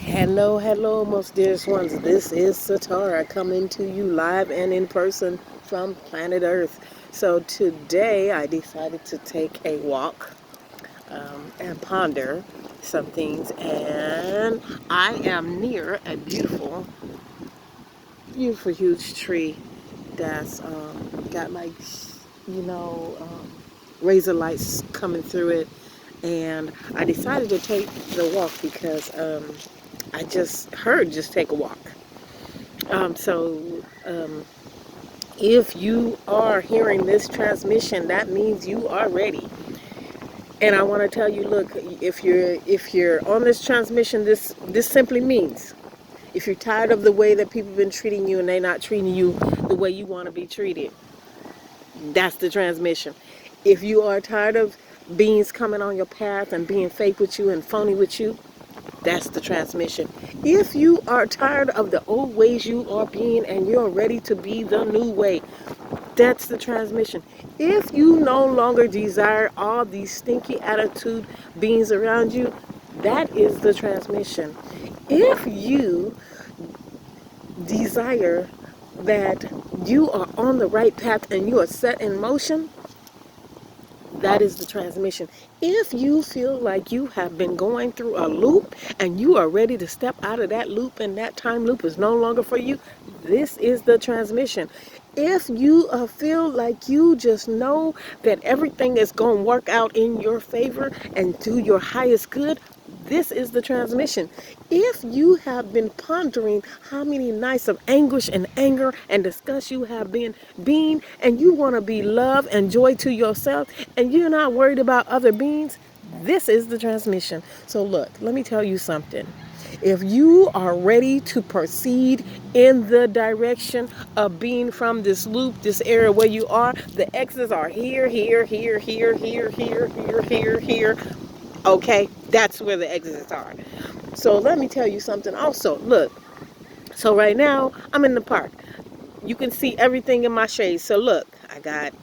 Hello, most dearest ones. This is Satara coming to you live and in person from planet Earth. So today I decided to take a walk and ponder some things, and I am near a beautiful, huge tree that's got razor lights coming through it, and I decided to take the walk because I just take a walk. So if you are hearing this transmission, that means you are ready. And I want to tell you, look, if you're on this transmission, this simply means if you're tired of the way that people have been treating you and they're not treating you the way you want to be treated, that's the transmission. If you are tired of beings coming on your path and being fake with you and phony with you, that's the transmission. If you are tired of the old ways you are being and you're ready to be the new way, that's the transmission. If you no longer desire all these stinky attitude beings around you, that is the transmission. If you desire that you are on the right path and you are set in motion, that is the transmission. If you feel like you have been going through a loop and you are ready to step out of that loop and that time loop is no longer for you, this is the transmission. If you feel like you just know that everything is going to work out in your favor and to your highest good, this is the transmission. If you have been pondering how many nights of anguish and anger and disgust you have been being, and you want to be love and joy to yourself, and you're not worried about other beings, this is the transmission. So look, let me tell you something. If you are ready to proceed in the direction of being from this loop, this area where you are, the exits are here, here, here, here, here, here, here, here, here. Okay, that's where the exits are. So let me tell you something also. Look, so right now I'm in the park. You can see everything in my shade. So look, I got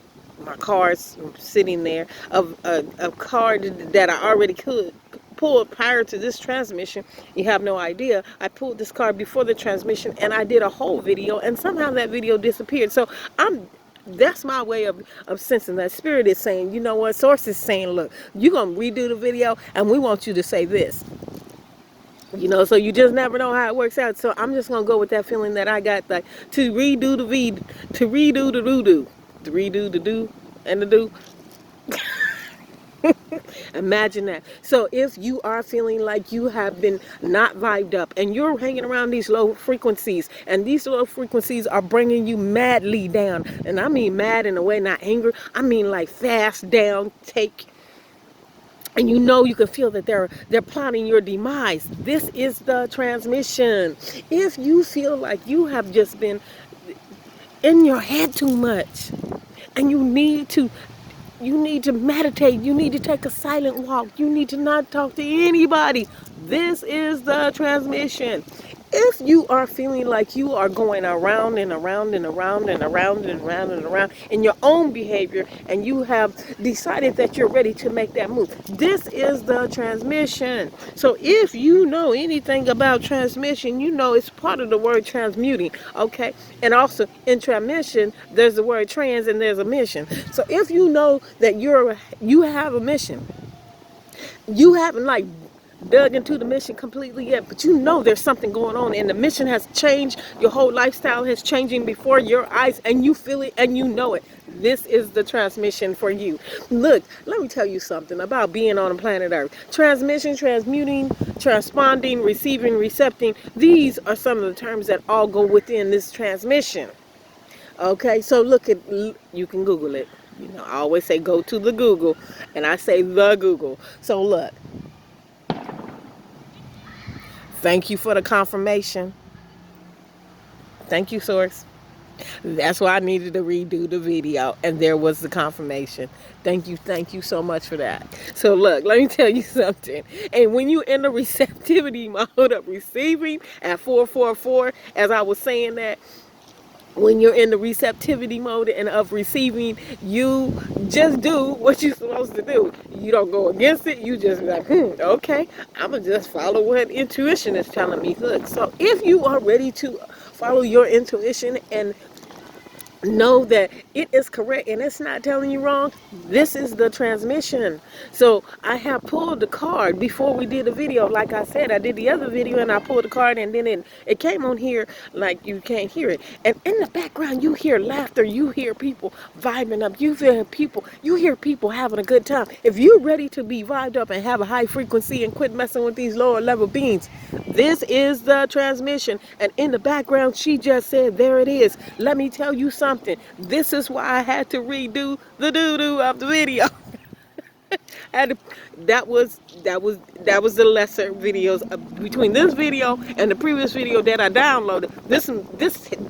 my cars sitting there. A car that I already could pull prior to this transmission. You have no idea. I pulled this car before the transmission and I did a whole video, and somehow that video disappeared. So that's my way of sensing that spirit is saying, you know what, source is saying, look, you're going to redo the video and we want you to say this. So you just never know how it works out. So I'm just going to go with that feeling that I got, like, to redo the do-do, to redo the do and the do. Imagine that. So if you are feeling like you have been not vibed up and you're hanging around these low frequencies, and these low frequencies are bringing you madly down, and I mean mad in a way, not anger, I mean like fast down, and you can feel that they're plotting your demise, this is the transmission. If you feel like you have just been in your head too much and you need to meditate, you need to take a silent walk, you need to not talk to anybody, this is the transmission. If you are feeling like you are going around and around and around and around and around and around in your own behavior, and you have decided that you're ready to make that move, this is the transmission. So if you know anything about transmission, you know it's part of the word transmuting, okay? And also in transmission, there's the word trans and there's a mission. So if you know that you have a mission, you haven't dug into the mission completely yet, but you know there's something going on and the mission has changed, your whole lifestyle is changing before your eyes, and you feel it and you know it, this is the transmission for you. Look, let me tell you something about being on the planet Earth. Transmission, transmuting, transponding, receiving, recepting, these are some of the terms that all go within this transmission. Okay, so you can Google it. I always say go to the Google, and I say the Google. So look, thank you for the confirmation. Thank you, source. That's why I needed to redo the video, and there was the confirmation. Thank you so much for that. So look, let me tell you something. And when you in the receptivity mode of receiving at 444, as I was saying that, When you're in the receptivity mode and of receiving, you just do what you're supposed to do. You don't go against it. You just be like, okay, I'm going to just follow what intuition is telling me. Good. So if you are ready to follow your intuition and know that it is correct and it's not telling you wrong, this is the transmission. So I have pulled the card before we did the video. Like I said, I did the other video and I pulled the card, and then it came on here like you can't hear it, and in the background you hear laughter, you hear people vibing up, you hear people having a good time. If you're ready to be vibed up and have a high frequency and quit messing with these lower level beings, this is the transmission. And in the background she just said, there it is. Let me tell you something. This is why I had to redo the doo-doo of the video. And that was the lesser videos between this video and the previous video that I downloaded. This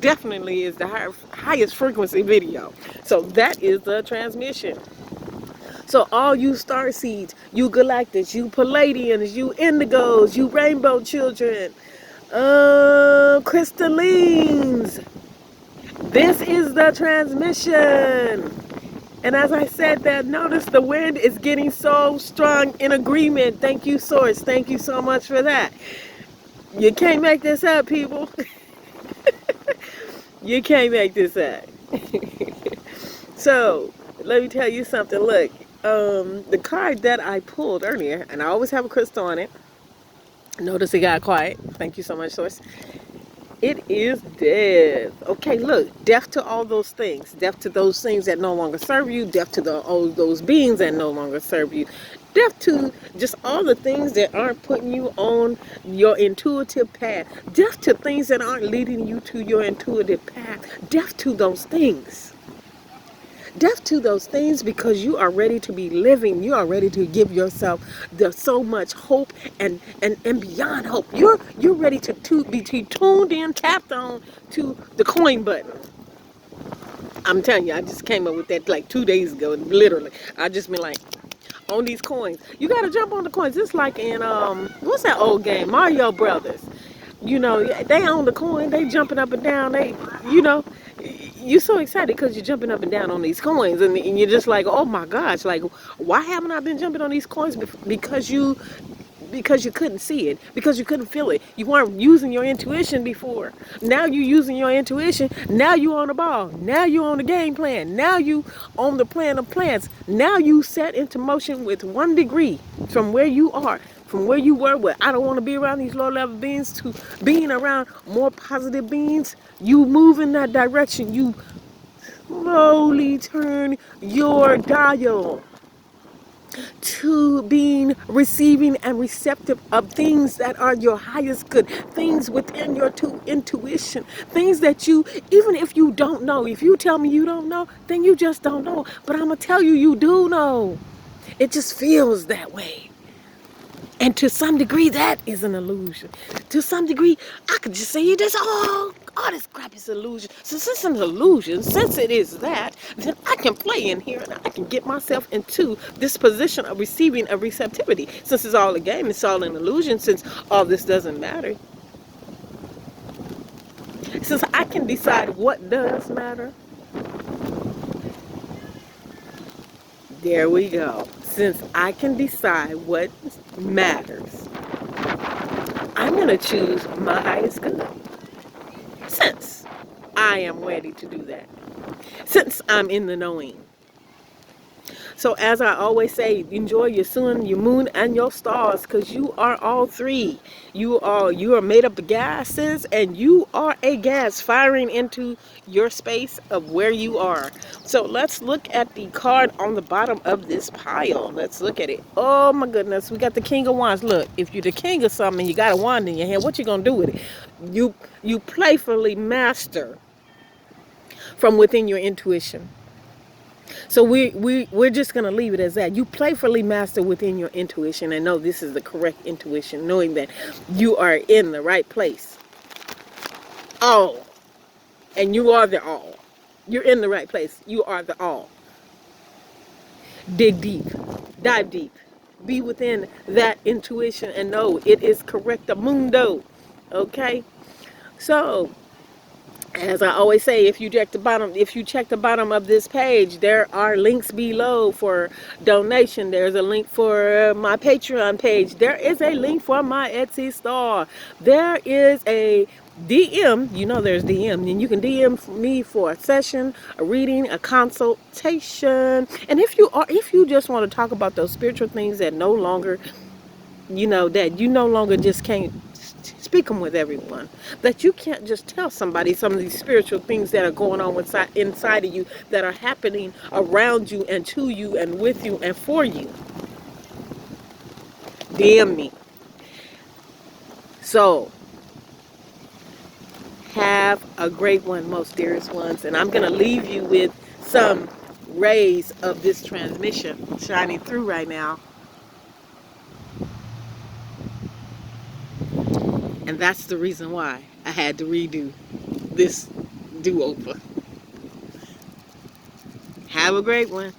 definitely is the highest frequency video. So that is the transmission. So all you star seeds, you galactics, you Palladians, you indigos, you rainbow children, crystallines, this is the transmission. And as I said that, notice the wind is getting so strong in agreement. Thank you, Source. Thank you so much for that. You can't make this up, people. You can't make this up. So, let me tell you something. Look, the card that I pulled earlier, and I always have a crystal on it. Notice it got quiet. Thank you so much, Source. It is death. Okay, look, death to all those things. Death to those things that no longer serve you. Death to all those beings that no longer serve you. Death to just all the things that aren't putting you on your intuitive path. Death to things that aren't leading you to your intuitive path. Death to those things. Death to those things, because you are ready to be living. You are ready to give yourself so much hope and beyond hope. You're ready to be tuned in, tapped on to the coin button. I'm telling you, I just came up with that like 2 days ago, literally. I just been like, on these coins. You gotta jump on the coins. It's like in what's that old game? Mario Brothers. You know, they own the coin, they jumping up and down, you're so excited because you're jumping up and down on these coins, and you're just like, oh my gosh, like, why haven't I been jumping on these coins? Because you couldn't see it, because you couldn't feel it. You weren't using your intuition before. Now you're using your intuition. Now you're on the ball. Now you're on the game plan. Now you on the plan of plans. Now you set into motion with 1 degree from where you are, from where you were, where I don't want to be around these low level beings, to being around more positive beings. You move in that direction. You slowly turn your dial to being receiving and receptive of things that are your highest good, things within your intuition, things that you, even if you don't know, if you tell me you don't know, then you just don't know. But I'm gonna tell you, you do know. It just feels that way. And to some degree, that is an illusion. To some degree, I could just say this, all this crap is illusion. Since it's an illusion, since it is that, then I can play in here and I can get myself into this position of receiving a receptivity. Since it's all a game, it's all an illusion, since all this doesn't matter. Since I can decide what does matter. There we go. Since I can decide what matters, I'm going to choose my highest good. Since I am ready to do that. Since I'm in the knowing. So as I always say, enjoy your sun, your moon, and your stars, because you are all three. You are made up of gases, and you are a gas firing into your space of where you are. So let's look at the card on the bottom of this pile. Let's look at it. Oh my goodness, we got the King of Wands. Look, if you're the king of something and you got a wand in your hand, what you gonna do with it? You playfully master from within your intuition. So we're just going to leave it as that. You playfully master within your intuition and know this is the correct intuition, knowing that you are in the right place. All. And you are the all. You're in the right place. You are the all. Dig deep. Dive deep. Be within that intuition and know it is correctamundo. Okay? So, As I always say, if you check the bottom of this page, there are links below for donation. There's a link for my Patreon page. There is a link for my Etsy store. There is a DM. You know there's DM, and you can DM me for a session, a reading, a consultation. And if you just want to talk about those spiritual things that no longer, that you no longer just can't speak them with everyone, that you can't just tell somebody some of these spiritual things that are going on inside of you, that are happening around you and to you and with you and for you, DM me. So have a great one, most dearest ones, and I'm going to leave you with some rays of this transmission shining through right now. And that's the reason why I had to redo this do-over. Have a great one.